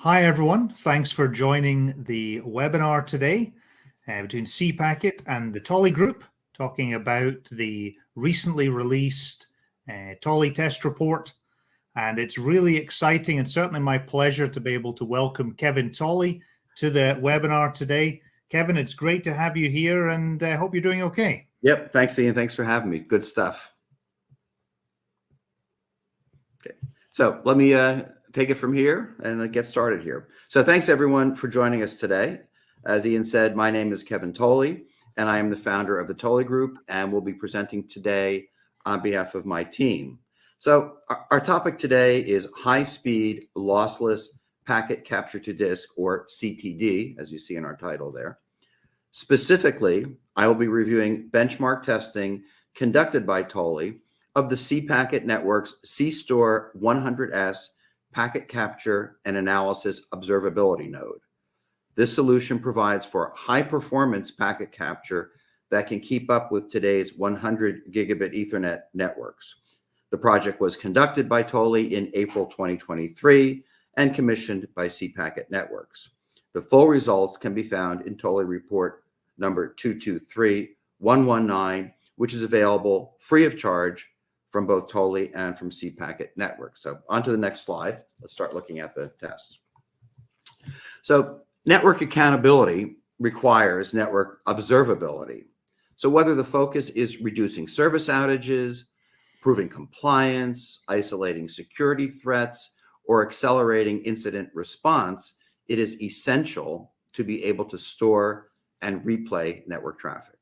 Hi, everyone. Thanks for joining the webinar today between CPacket and the Tolly Group, talking about the recently released Tolly test report. And it's really exciting and certainly my pleasure to be able to welcome Kevin Tolly to the webinar today. Kevin, it's great to have you here, and I hope you're doing okay. Yep. Thanks, Ian. Thanks for having me. Good stuff. Okay. So let me take it from here and get started here. So thanks, everyone, for joining us today. As Ian said, my name is Kevin Tolly, and I am the founder of the Tolly Group, and will be presenting today on behalf of my team. So our topic today is high-speed lossless packet capture to disk, or CTD, as you see in our title there. Specifically, I will be reviewing benchmark testing conducted by Tolly of the CPacket Network's CStore 100S packet capture and analysis observability node. This solution provides for high-performance packet capture that can keep up with today's 100 gigabit Ethernet networks. The project was conducted by Tolly in April 2023 and commissioned by CPacket Networks. The full results can be found in Tolly report number 223119, which is available free of charge from both Tolly and from CPacket Network. So on to the next slide. Let's start looking at the tests. So network accountability requires network observability. So whether the focus is reducing service outages, improving compliance, isolating security threats, or accelerating incident response, it is essential to be able to store and replay network traffic.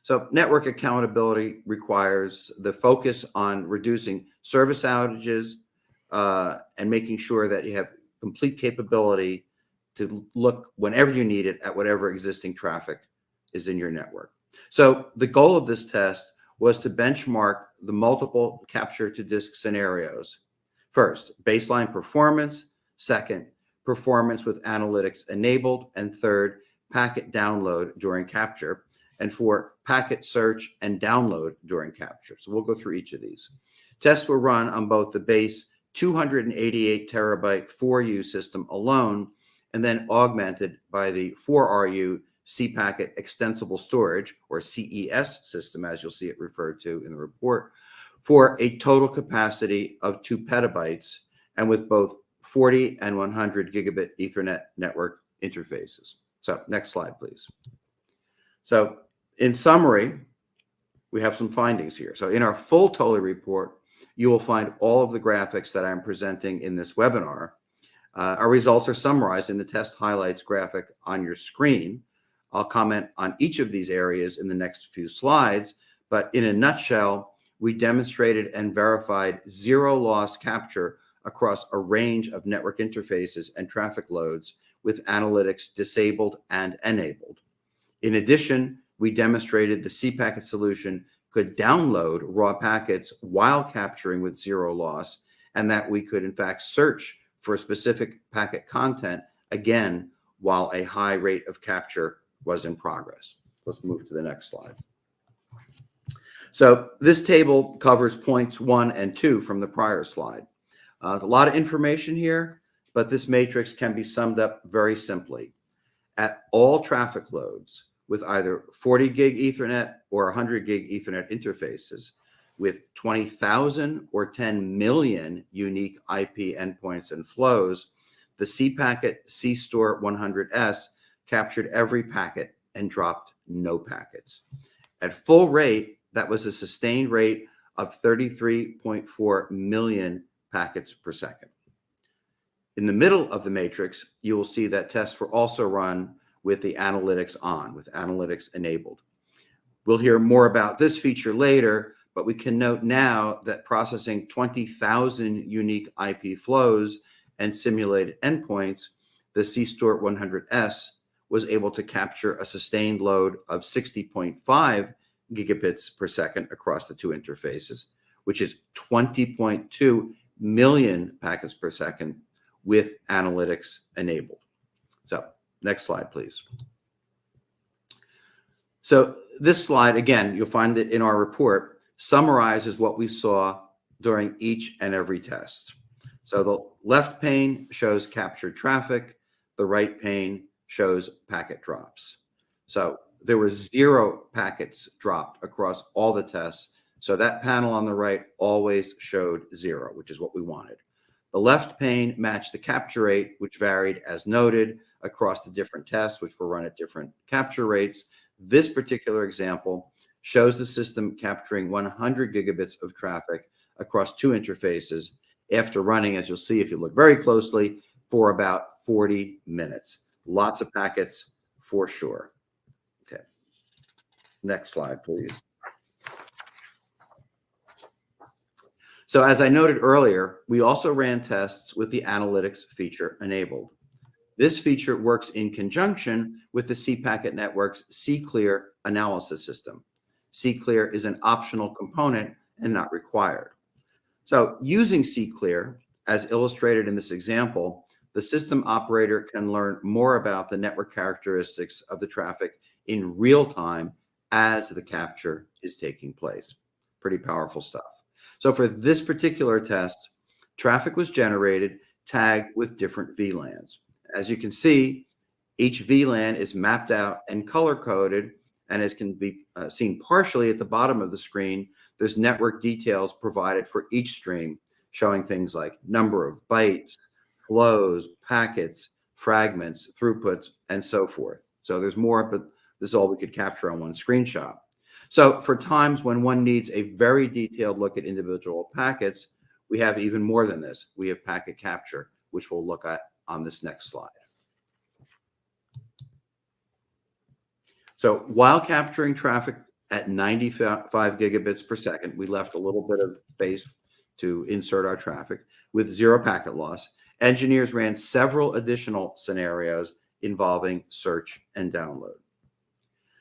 So network accountability requires the focus on reducing service outages and making sure that you have complete capability to look whenever you need it at whatever existing traffic is in your network. So the goal of this test was to benchmark the multiple capture to disk scenarios. First, baseline performance. Second, performance with analytics enabled. And third, packet download during capture. And for packet search and download during capture. So we'll go through each of these. Tests were run on both the base 288 terabyte 4U system alone, and then augmented by the 4RU CPacket extensible storage, or CES system, as you'll see it referred to in the report, for a total capacity of 2 petabytes, and with both 40 and 100 gigabit Ethernet network interfaces. So next slide, please. So in summary, we have some findings here. So in our full Tolly report, you will find all of the graphics that I'm presenting in this webinar. Our results are summarized in the test highlights graphic on your screen. I'll comment on each of these areas in the next few slides, but in a nutshell, we demonstrated and verified zero loss capture across a range of network interfaces and traffic loads with analytics disabled and enabled. In addition, we demonstrated the CPacket solution could download raw packets while capturing with zero loss, and that we could in fact search for specific packet content, again, while a high rate of capture was in progress. Let's move to the next slide. So this table covers points 1 and 2 from the prior slide. A lot of information here, but this matrix can be summed up very simply. At all traffic loads with either 40 gig Ethernet or 100 gig Ethernet interfaces with 20,000 or 10 million unique IP endpoints and flows, the CPacket CStore 100S captured every packet and dropped no packets. At full rate, that was a sustained rate of 33.4 million packets per second. In the middle of the matrix, you will see that tests were also run with the analytics on, with analytics enabled. We'll hear more about this feature later, but we can note now that processing 20,000 unique IP flows and simulated endpoints, the CStore 100S was able to capture a sustained load of 60.5 gigabits per second across the two interfaces, which is 20.2 million packets per second with analytics enabled. So next slide, please. So this slide, again, you'll find it in our report, summarizes what we saw during each and every test. So the left pane shows captured traffic. The right pane shows packet drops. So there were 0 packets dropped across all the tests. So that panel on the right always showed 0, which is what we wanted. The left pane matched the capture rate, which varied as noted across the different tests, which were run at different capture rates. This particular example shows the system capturing 100 gigabits of traffic across 2 interfaces after running, as you'll see if you look very closely, for about 40 minutes. Lots of packets for sure. Okay. Next slide, please. So as I noted earlier, we also ran tests with the analytics feature enabled. This feature works in conjunction with the cPacket Network's CClear analysis system. CClear is an optional component and not required. So using CClear, as illustrated in this example, the system operator can learn more about the network characteristics of the traffic in real time as the capture is taking place. Pretty powerful stuff. So for this particular test, traffic was generated tagged with different VLANs. As you can see, each VLAN is mapped out and color-coded, and as can be seen partially at the bottom of the screen, there's network details provided for each stream, showing things like number of bytes, flows, packets, fragments, throughputs, and so forth. So there's more, but this is all we could capture on one screenshot. So for times when one needs a very detailed look at individual packets, we have even more than this. We have packet capture, which we'll look at on this next slide. So while capturing traffic at 95 gigabits per second, we left a little bit of space to insert our traffic with 0 packet loss. Engineers ran several additional scenarios involving search and download.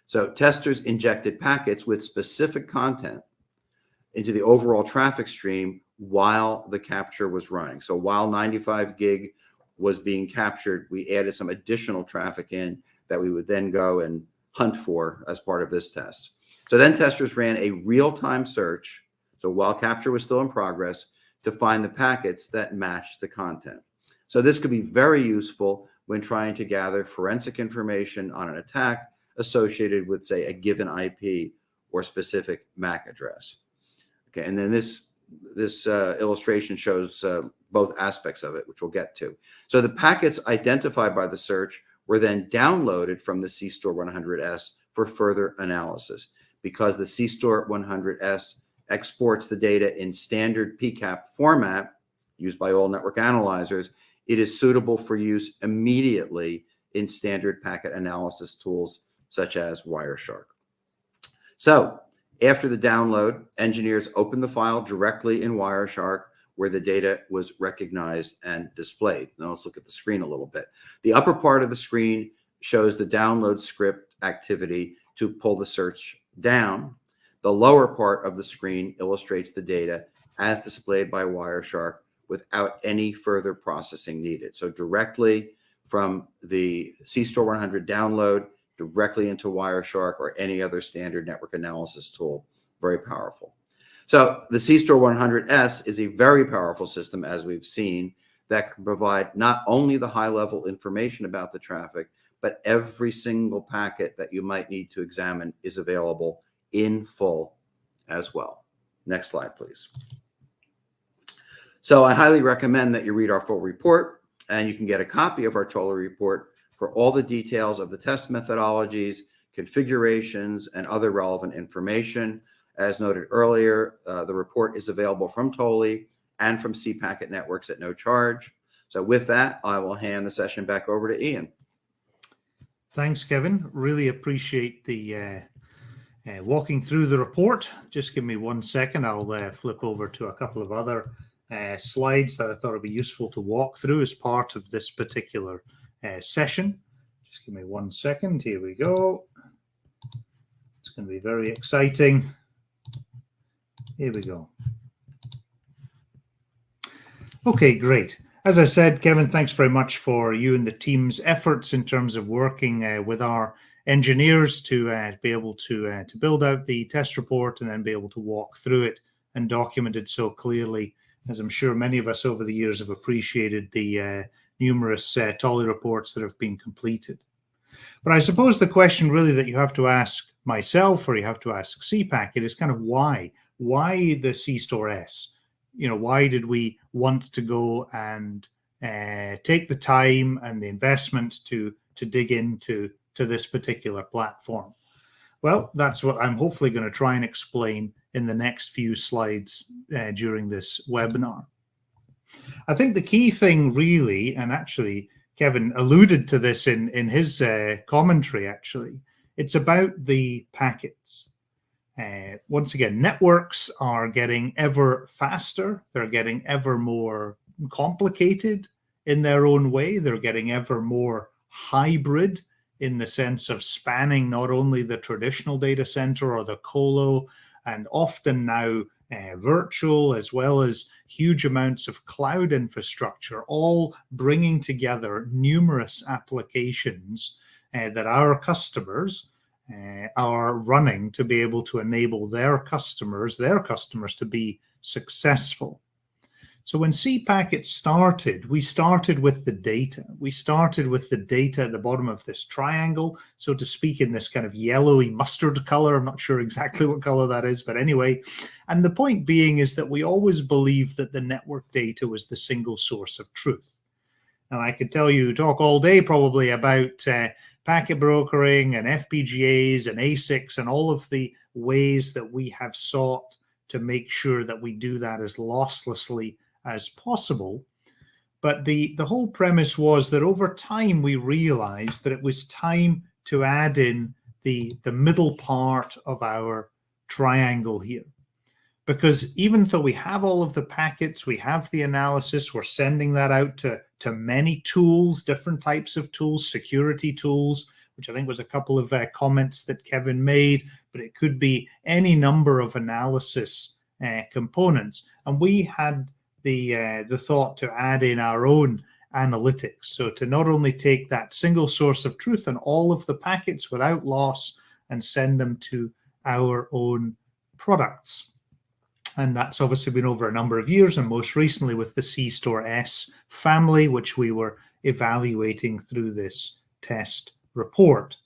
So testers injected packets with specific content into the overall traffic stream while the capture was running. So while 95 gig was being captured, we added some additional traffic in that we would then go and hunt for as part of this test. So then testers ran a real-time search, so while capture was still in progress, to find the packets that matched the content. So this could be very useful when trying to gather forensic information on an attack associated with, say, a given IP or specific MAC address. Okay, and then this illustration shows both aspects of it, which we'll get to. So the packets identified by the search were then downloaded from the CStore 100S for further analysis. Because the CStore 100S exports the data in standard PCAP format used by all network analyzers, it is suitable for use immediately in standard packet analysis tools such as Wireshark. So after the download, engineers opened the file directly in Wireshark where the data was recognized and displayed. Now let's look at the screen a little bit. The upper part of the screen shows the download script activity to pull the search down. The lower part of the screen illustrates the data as displayed by Wireshark without any further processing needed. So directly from the CStore 100 download directly into Wireshark or any other standard network analysis tool. Very powerful. So the CStore 100S is a very powerful system, as we've seen, that can provide not only the high-level information about the traffic, but every single packet that you might need to examine is available in full as well. Next slide, please. So I highly recommend that you read our full report, and you can get a copy of our Tolly report for all the details of the test methodologies, configurations, and other relevant information. As noted earlier, the report is available from Tolly and from cPacket Networks at no charge. So with that, I will hand the session back over to Ian. Thanks, Kevin. Really appreciate the walking through the report. Just give me 1 second. I'll flip over to a couple of other slides that I thought would be useful to walk through as part of this particular session. Just give me 1 second. Here we go. It's going to be very exciting. Here we go. Okay, great. As I said, Kevin, thanks very much for you and the team's efforts in terms of working with our engineers to be able to build out the test report and then be able to walk through it and document it so clearly as I'm sure many of us over the years have appreciated the numerous Tolly reports that have been completed. But I suppose the question really that you have to ask myself, or you have to ask CPacket, is kind of why? Why the C-Store S? Why did we want to go and take the time and the investment to dig into this particular platform? Well, that's what I'm hopefully going to try and explain in the next few slides during this webinar. I think the key thing really, and actually Kevin alluded to this in his commentary actually, it's about the packets. Once again, networks are getting ever faster. They're getting ever more complicated in their own way. They're getting ever more hybrid in the sense of spanning not only the traditional data center or the colo, and often now virtual, as well as huge amounts of cloud infrastructure, all bringing together numerous applications that our customers are running to be able to enable their customers to be successful. So when CPacket started, we started with the data. We started with the data at the bottom of this triangle, so to speak, in this kind of yellowy mustard color. I'm not sure exactly what color that is, but anyway. And the point being is that we always believed that the network data was the single source of truth. Now, I could talk all day probably about packet brokering and FPGAs and ASICs and all of the ways that we have sought to make sure that we do that as losslessly as possible. But the whole premise was that over time we realized that it was time to add in the middle part of our triangle here. Because even though we have all of the packets, we have the analysis, we're sending that out to many tools, different types of tools, security tools, which I think was a couple of comments that Kevin made, but it could be any number of analysis components. And we had the thought to add in our own analytics. So to not only take that single source of truth and all of the packets without loss and send them to our own products. And that's obviously been over a number of years, and most recently with the C-Store S family, which we were evaluating through this test report.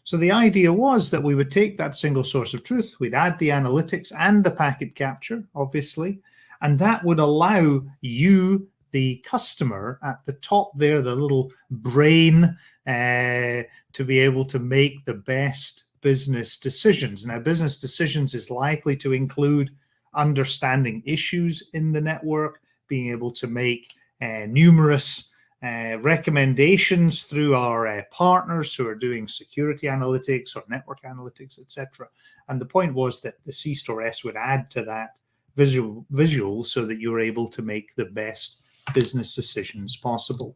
So the idea was that we would take that single source of truth, we'd add the analytics and the packet capture, obviously, and that would allow you, the customer, at the top there, the little brain, to be able to make the best business decisions. Now, business decisions is likely to include understanding issues in the network, being able to make numerous recommendations through our partners who are doing security analytics or network analytics, etc. And the point was that the C-Store S would add to that visual so that you're able to make the best business decisions possible.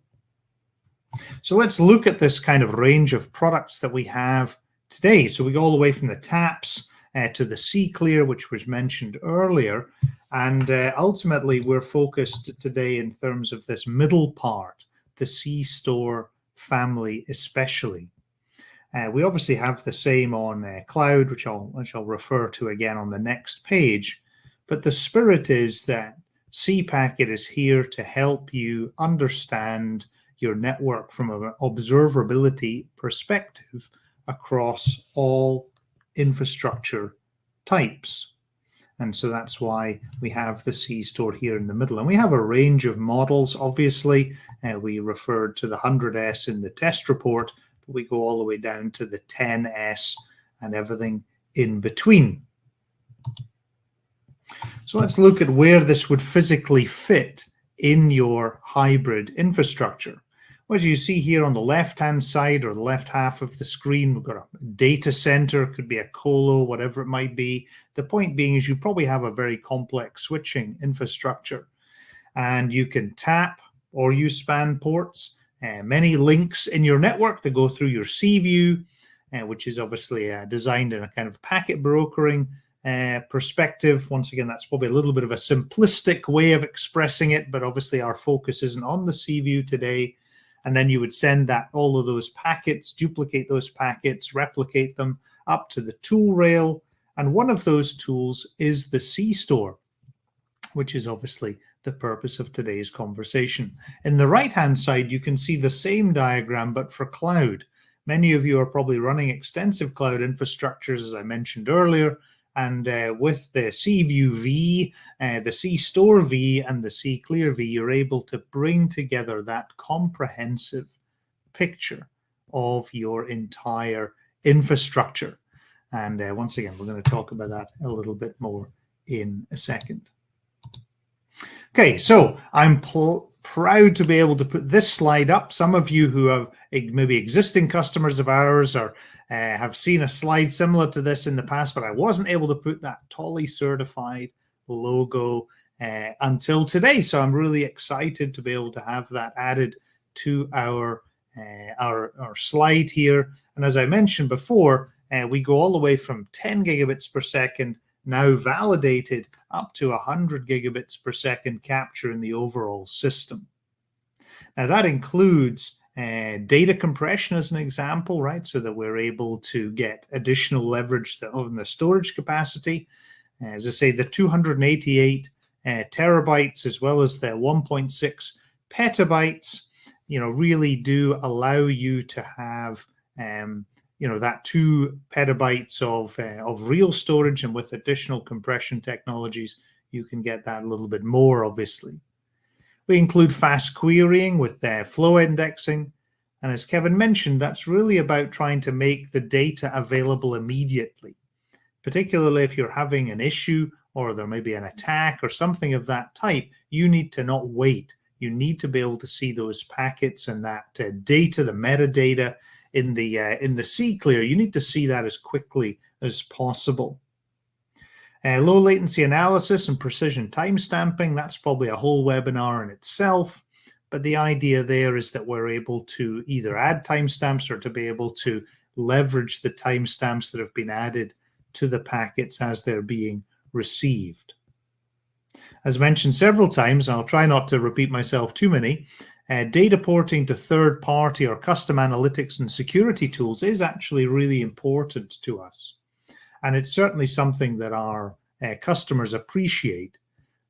So let's look at this kind of range of products that we have today. So we go all the way from the taps to the C-Clear, which was mentioned earlier. And ultimately, we're focused today in terms of this middle part, the C-Store family especially. We obviously have the same on cloud, which I'll refer to again on the next page. But the spirit is that CPacket is here to help you understand your network from an observability perspective across all infrastructure types. And so that's why we have the C-Store here in the middle. And we have a range of models, obviously. We referred to the 100S in the test report, but we go all the way down to the 10S and everything in between. So let's look at where this would physically fit in your hybrid infrastructure. Well, as you see here on the left-hand side or the left half of the screen, we've got a data center, could be a colo, whatever it might be. The point being is you probably have a very complex switching infrastructure, and you can tap or use span ports, many links in your network that go through your C-View, which is obviously designed in a kind of packet brokering perspective. Once again, that's probably a little bit of a simplistic way of expressing it, but obviously our focus isn't on the C-View today. And then you would send all of those packets, duplicate those packets, replicate them up to the tool rail. And one of those tools is the C-Store, which is obviously the purpose of today's conversation. In the right-hand side, you can see the same diagram, but for cloud. Many of you are probably running extensive cloud infrastructures, as I mentioned earlier, and with the CView V, the CStore V, and the CClear V, you're able to bring together that comprehensive picture of your entire infrastructure. And once again, we're going to talk about that a little bit more in a second. Okay, so I'm proud to be able to put this slide up. Some of you who have maybe existing customers of ours or have seen a slide similar to this in the past, but I wasn't able to put that Tolly certified logo until today. So I'm really excited to be able to have that added to our slide here. And as I mentioned before, we go all the way from 10 gigabits per second, now validated up to 100 gigabits per second capture in the overall system. Now that includes data compression as an example, right? So that we're able to get additional leverage on the storage capacity. As I say, the 288 terabytes as well as the 1.6 petabytes, really do allow you to have that 2 petabytes of real storage, and with additional compression technologies, you can get that a little bit more, obviously. We include fast querying with flow indexing. And as Kevin mentioned, that's really about trying to make the data available immediately, particularly if you're having an issue or there may be an attack or something of that type. You need to not wait. You need to be able to see those packets and that data, the metadata, in the CClear. You need to see that as quickly as possible. Low latency analysis and precision timestamping, that's probably a whole webinar in itself. But the idea there is that we're able to either add timestamps or to be able to leverage the timestamps that have been added to the packets as they're being received. As mentioned several times, I'll try not to repeat myself too many, data porting to third-party or custom analytics and security tools is actually really important to us. And it's certainly something that our customers appreciate,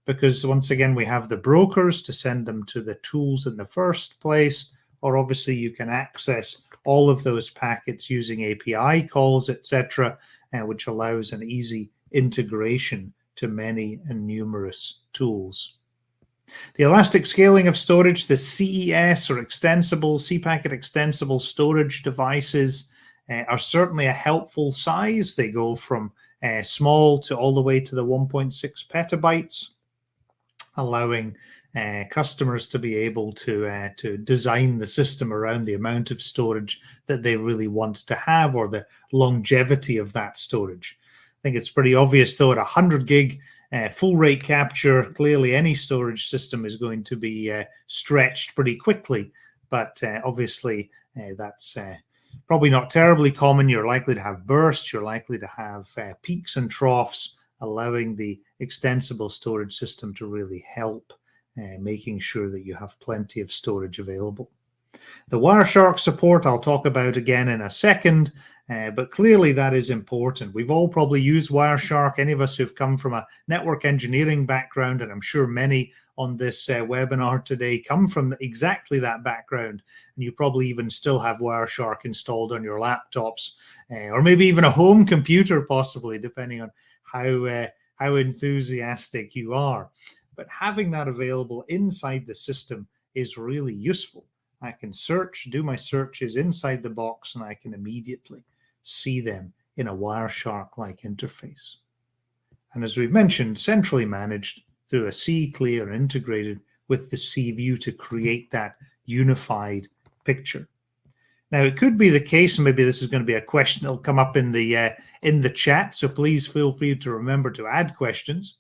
because once again, we have the brokers to send them to the tools in the first place, or obviously you can access all of those packets using API calls, etc., which allows an easy integration to many and numerous tools. The elastic scaling of storage, the CES or extensible, CPacket extensible storage devices are certainly a helpful size. They go from small to all the way to the 1.6 petabytes, allowing customers to be able to design the system around the amount of storage that they really want to have or the longevity of that storage. I think it's pretty obvious, though, at 100 gig full rate capture, clearly any storage system is going to be stretched pretty quickly. But obviously, that's probably not terribly common. You're likely to have bursts. You're likely to have peaks and troughs, allowing the extensible storage system to really help making sure that you have plenty of storage available. The Wireshark support I'll talk about again in a second, but clearly that is important. We've all probably used Wireshark, any of us who've come from a network engineering background, and I'm sure many on this webinar today come from exactly that background, and you probably even still have Wireshark installed on your laptops, or maybe even a home computer possibly, depending on how enthusiastic you are. But having that available inside the system is really useful. I can do my searches inside the box, and I can immediately see them in a Wireshark-like interface. And as we've mentioned, centrally managed through a CClear integrated with the CView to create that unified picture. Now, it could be the case, and maybe this is going to be a question that'll come up in the chat, so please feel free to remember to add questions.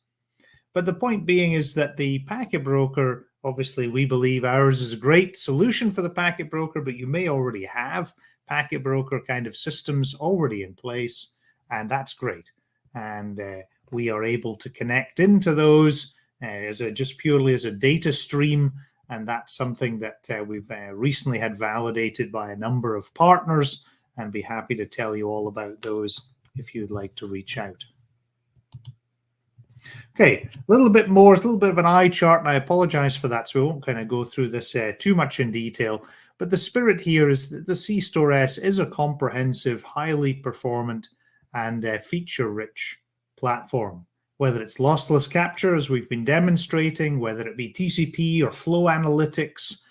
But the point being is that the packet broker, obviously, we believe ours is a great solution for the packet broker, but you may already have packet broker kind of systems already in place, and that's great. And we are able to connect into those just purely as a data stream, and that's something that we've recently had validated by a number of partners, and be happy to tell you all about those if you'd like to reach out. Okay, a little bit more, it's a little bit of an eye chart, and I apologize for that, so we won't kind of go through this too much in detail. But the spirit here is that the C-Store S is a comprehensive, highly performant, and feature-rich platform. Whether it's lossless capture, as we've been demonstrating, whether it be TCP or flow analytics,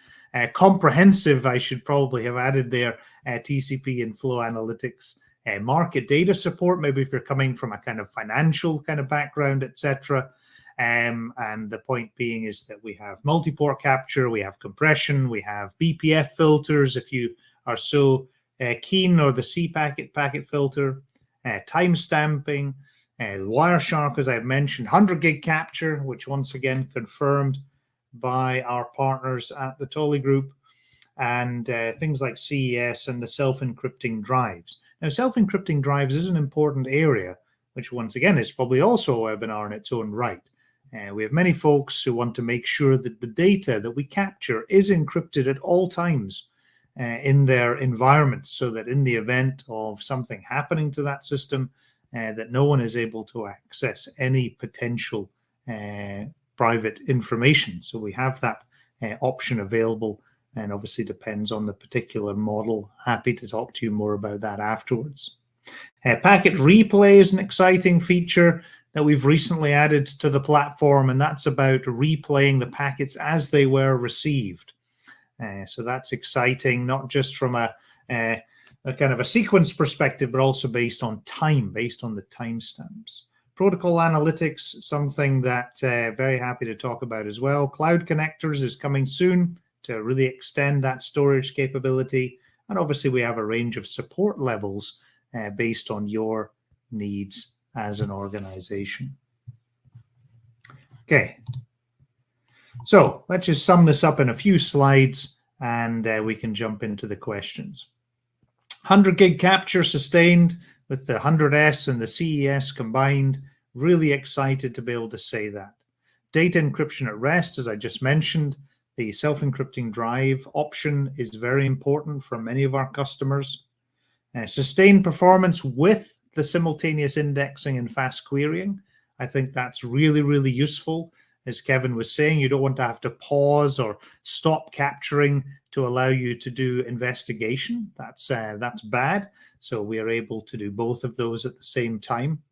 comprehensive, I should probably have added there, TCP and flow analytics, market data support, maybe if you're coming from a kind of financial kind of background, etc. And the point being is that we have multi-port capture, we have compression, we have BPF filters if you are so keen, or the C-packet packet filter, time stamping, Wireshark, as I've mentioned, 100 gig capture, which once again confirmed by our partners at the Tolly Group, and things like CES and the self-encrypting drives. Now, self-encrypting drives is an important area, which once again is probably also a webinar in its own right. We have many folks who want to make sure that the data that we capture is encrypted at all times in their environments, so that in the event of something happening to that system, that no one is able to access any potential private information. So we have that option available, and obviously depends on the particular model. Happy to talk to you more about that afterwards. Packet replay is an exciting feature that we've recently added to the platform, and that's about replaying the packets as they were received. So that's exciting, not just from a kind of a sequence perspective, but also based on time, based on the timestamps. Protocol analytics, something that very happy to talk about as well. Cloud connectors is coming soon to really extend that storage capability. And obviously we have a range of support levels based on your needs as an organization. Okay, so let's just sum this up in a few slides, and we can jump into the questions. 100 gig capture sustained with the 100S and the CES combined. Really excited to be able to say that. Data encryption at rest, as I just mentioned, the self-encrypting drive option is very important for many of our customers. Sustained performance with the simultaneous indexing and fast querying. I think that's really, really useful. As Kevin was saying, you don't want to have to pause or stop capturing to allow you to do investigation. That's bad. So we are able to do both of those at the same time.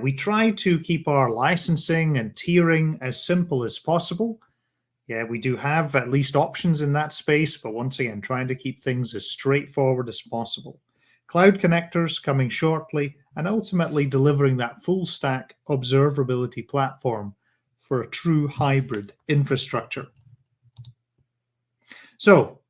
We try to keep our licensing and tiering as simple as possible. Yeah, we do have at least options in that space, but once again, trying to keep things as straightforward as possible. Cloud connectors coming shortly, and ultimately delivering that full stack observability platform for a true hybrid infrastructure. So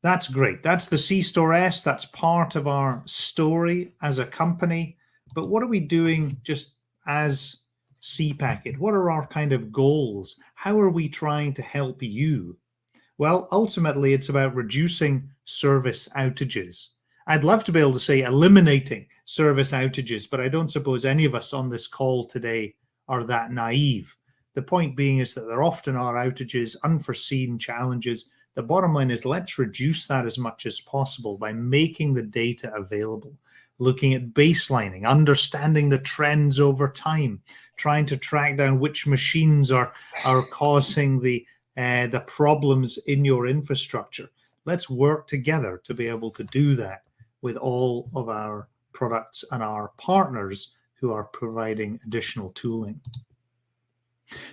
that's great. That's the C-Store S. That's part of our story as a company. But what are we doing just as CPacket? What are our kind of goals? How are we trying to help you? Well, ultimately, it's about reducing service outages. I'd love to be able to say eliminating service outages, but I don't suppose any of us on this call today are that naive. The point being is that there often are outages, unforeseen challenges. The bottom line is let's reduce that as much as possible by making the data available, looking at baselining, understanding the trends over time, trying to track down which machines are causing the problems in your infrastructure. Let's work together to be able to do that with all of our products and our partners who are providing additional tooling.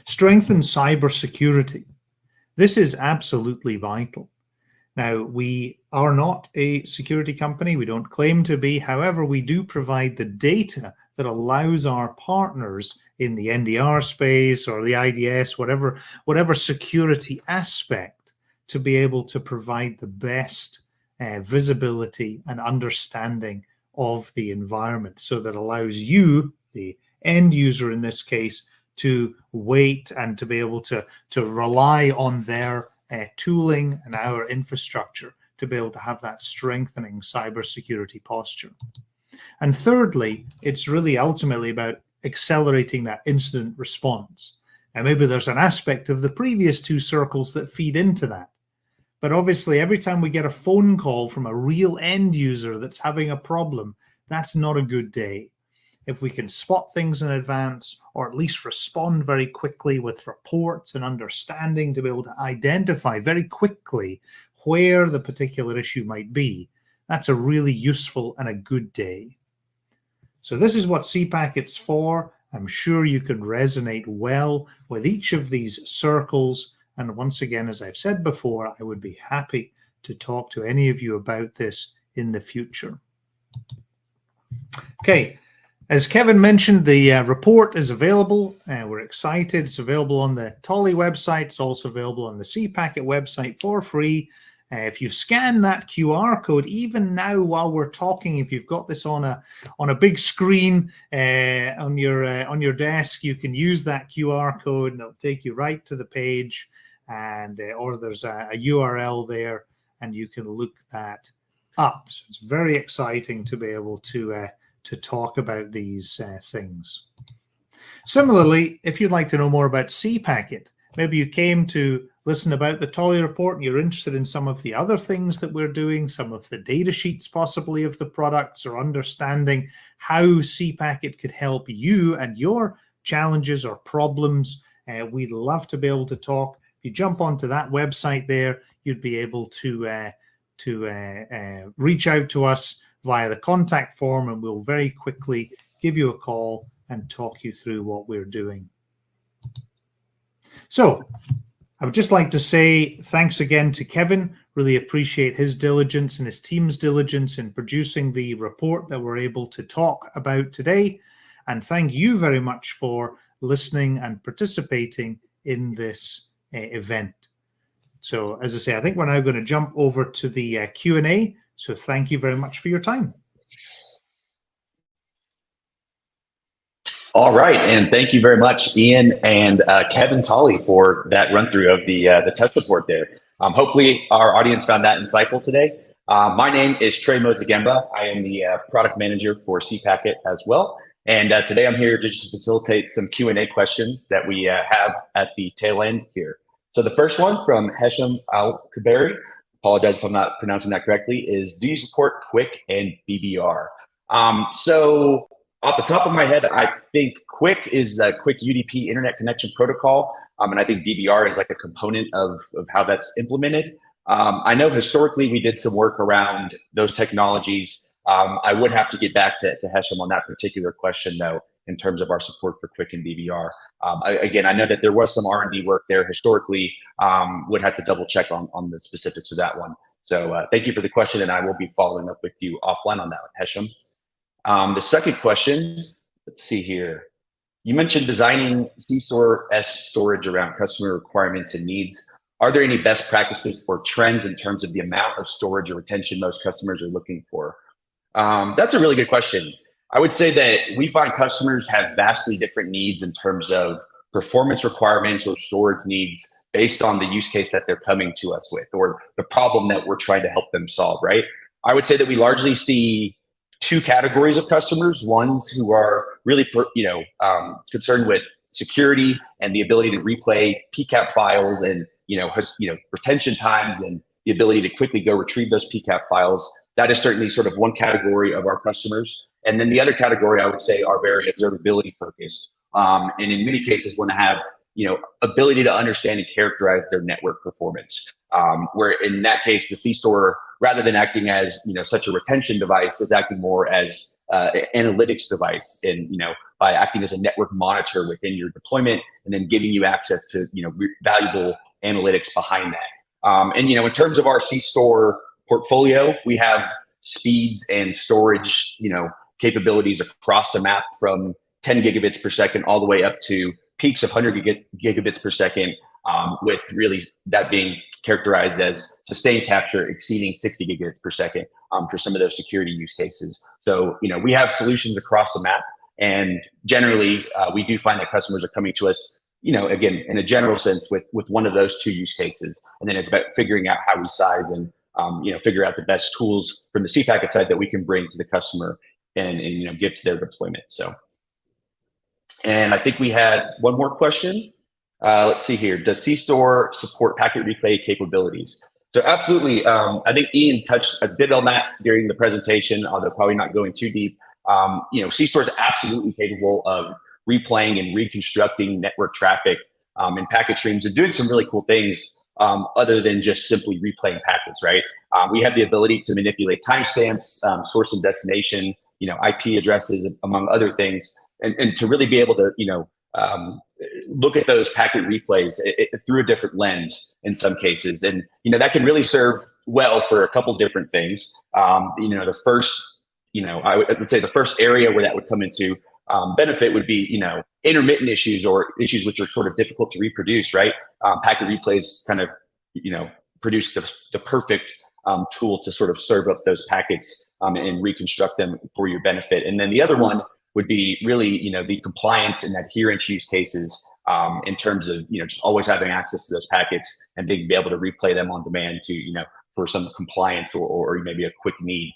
Strengthen cybersecurity. This is absolutely vital. Now, we are not a security company. We don't claim to be. However, we do provide the data that allows our partners in the NDR space or the IDS, whatever security aspect, to be able to provide the best visibility and understanding of the environment, so that allows you, the end user in this case, to wait and to be able to rely on their tooling and our infrastructure to be able to have that strengthening cybersecurity posture. And thirdly, it's really ultimately about accelerating that incident response. And maybe there's an aspect of the previous two circles that feed into that. But obviously, every time we get a phone call from a real end user that's having a problem, that's not a good day. if we can spot things in advance, or at least respond very quickly with reports and understanding to be able to identify very quickly where the particular issue might be, that's a really useful and a good day. So this is what cPacket's for. I'm sure you can resonate well with each of these circles. And once again, as I've said before, I would be happy to talk to any of you about this in the future. Okay, as Kevin mentioned, the report is available. We're excited. It's available on the Tolly website. It's also available on the cPacket website for free. If you scan that QR code, even now while we're talking, if you've got this on a big screen on your desk, you can use that QR code, and it'll take you right to the page, and or there's a URL there, and you can look that up. So it's very exciting to be able to talk about these things. Similarly, if you'd like to know more about cPacket, maybe you came to listen about the Tolly report and you're interested in some of the other things that we're doing, some of the data sheets possibly of the products, or understanding how cPacket could help you and your challenges or problems, we'd love to be able to talk. If you jump onto that website there, you'd be able to reach out to us via the contact form, and we'll very quickly give you a call and talk you through what we're doing. So I would just like to say thanks again to Kevin. Really appreciate his diligence and his team's diligence in producing the report that we're able to talk about today. And thank you very much for listening and participating in this event. So as I say, I think we're now going to jump over to the Q&A. So thank you very much for your time. All right, and thank you very much, Ian and Kevin Tolly, for that run through of the test report there. Hopefully our audience found that insightful today. My name is Trey Mozagemba. I am the product manager for cPacket as well. And today I'm here to just facilitate some Q&A questions that we have at the tail end here. So the first one from Hesham Al-Kabari, apologize if I'm not pronouncing that correctly, is do you support Quick and BBR? So off the top of my head, I think Quick is a Quick UDP Internet Connection Protocol, and I think BBR is like a component of how that's implemented. I know historically we did some work around those technologies. I would have to get back to Hesham on that particular question, though, in terms of our support for Quick and BBR. Again, I know that there was some R&D work there historically. Would have to double check on the specifics of that one. So thank you for the question, and I will be following up with you offline on that one, Hesham. The second question, let's see here. You mentioned designing CSOR-S storage around customer requirements and needs. Are there any best practices or trends in terms of the amount of storage or retention most customers are looking for? That's a really good question. I would say that we find customers have vastly different needs in terms of performance requirements or storage needs based on the use case that they're coming to us with, or the problem that we're trying to help them solve, right? I would say that we largely see two categories of customers: ones who are really, concerned with security and the ability to replay PCAP files and retention times and the ability to quickly go retrieve those PCAP files. That is certainly sort of one category of our customers. And then the other category, I would say, are very observability focused, and in many cases want to have ability to understand and characterize their network performance. Where in that case, the CSOR, rather than acting as such a retention device, is acting more as an analytics device, and by acting as a network monitor within your deployment, and then giving you access to valuable analytics behind that. And in terms of our CSOR portfolio, we have speeds and storage capabilities across the map from 10 gigabits per second all the way up to peaks of 100 gigabits per second, with really that being characterized as sustained capture exceeding 60 gigabits per second for some of those security use cases. So, we have solutions across the map, and generally we do find that customers are coming to us, again, in a general sense with one of those two use cases. And then it's about figuring out how we size and, figure out the best tools from the cPacket side that we can bring to the customer and give to their deployment. So, and I think we had one more question. Let's see here. Does CSOR support packet replay capabilities? So absolutely. I think Ian touched a bit on that during the presentation, although probably not going too deep. C-Store is absolutely capable of replaying and reconstructing network traffic and packet streams and doing some really cool things other than just simply replaying packets, right? We have the ability to manipulate timestamps, source and destination, IP addresses, among other things, and to really be able to, look at those packet replays through a different lens in some cases. And, that can really serve well for a couple different things. The first, I would say the first area where that would come into benefit would be, intermittent issues or issues which are sort of difficult to reproduce, right? Packet replays kind of, produce the perfect tool to sort of serve up those packets and reconstruct them for your benefit. And then the other one would be really, the compliance and adherence use cases in terms of, just always having access to those packets and being able to replay them on demand to, for some compliance or maybe a quick need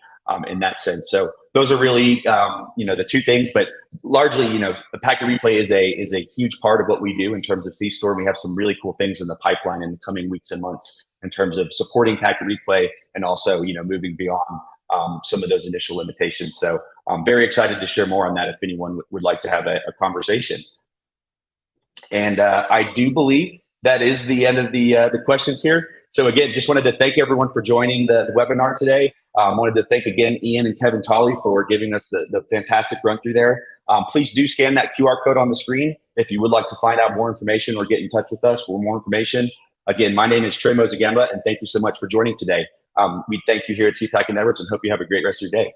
in that sense. So those are really, the two things, but largely, the packet replay is a huge part of what we do in terms of C-Store. We have some really cool things in the pipeline in the coming weeks and months in terms of supporting packet replay and also, moving beyond some of those initial limitations. So I'm very excited to share more on that if anyone would like to have a conversation. And I do believe that is the end of the questions here. So again, just wanted to thank everyone for joining the webinar today. Wanted to thank again Ian and Kevin Tolly for giving us the fantastic run through there. Please do scan that QR code on the screen if you would like to find out more information or get in touch with us for more information. Again, my name is Trey Mozagemba, and thank you so much for joining today. We thank you here at CPAC and Networks and hope you have a great rest of your day.